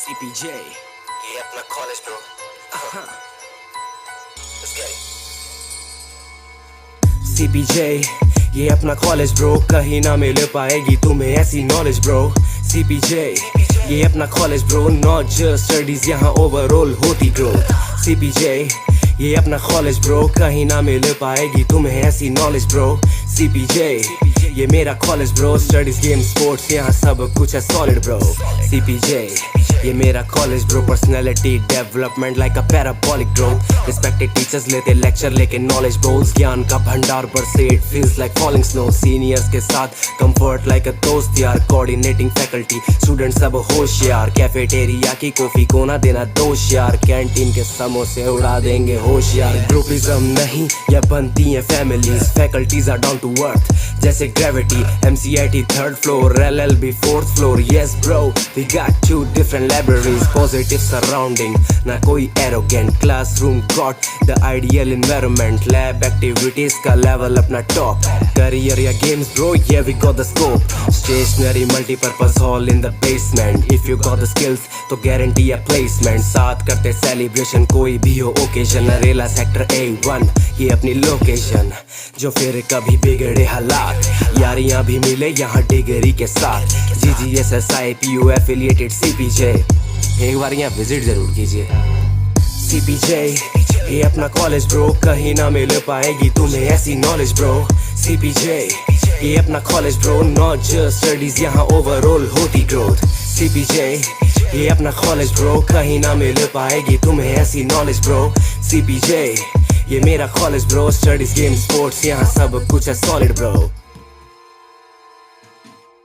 CPJ, ये अपना college bro. Let's get it. CPJ, ये अपना कॉलेज ब्रो, कहीं ना मिल पाएगी तुम्हें ऐसी नॉलेज ब्रो। CPJ, ये अपना college bro, not just studies यहाँ ओवरऑल होती ग्रोथ। CPJ, ये अपना कॉलेज ब्रो, कहीं ना मिल पाएगी तुम्हें ऐसी नॉलेज ब्रो। CPJ, ये मेरा college bro, studies game sports यहाँ सब कुछ है सॉलिड ब्रो। CPJ, ये मेरा college bro, personality development like अ पैराबोलिक ग्रोथ। रिस्पेक्टेड टीचर्स लेते लेक्चर लेके नॉलेज बोल्स, ज्ञान का भंडार बरसे, it feels like falling snow. Seniors के साथ कंफर्ट लाइक अ दोस्त यार, कोऑर्डिनेटिंग फैकल्टी स्टूडेंट सब होशियार। कैफेटेरिया की कॉफी को ना देना दोष यार, कैंटीन के समोसे उड़ा देंगे होशियार। ग्रुपिज्म नहीं ये बनती है families, faculties are down to earth जैसे gravity. MCIT third floor, LLB fourth floor, yes bro we got 2 different libraries, positive surrounding ना कोई arrogant. Classroom got the ideal environment, lab activities का लेवल अपना top. Career या games bro, yeah we got the scope, stationary multi-purpose hall in the basement। if you got the skills तो guarantee a placement। साथ करते celebration कोई भी हो occasion, Narela sector A1 ये अपनी लोकेशन, जो फिर कभी बिगड़े हालात यारियां भी मिले यहाँ डिग्री के साथ। GGSIP affiliated CPJ, एक बार यहाँ विजिट जरूर कीजिए। CPJ, ये अपना कॉलेज ब्रो, कहीं ना मिल पाएगी तुम्हें ऐसी नॉलेज ब्रो। CPJ, ये अपना college bro, not just studies यहाँ ओवरऑल होती ग्रोथ। CPJ, ये अपना कॉलेज ब्रो, कहीं ना मिल पाएगी तुम्हें ऐसी नॉलेज ब्रो। CPJ, ये मेरा college bro, studies game sports यहाँ सब कुछ है सॉलिड ब्रो।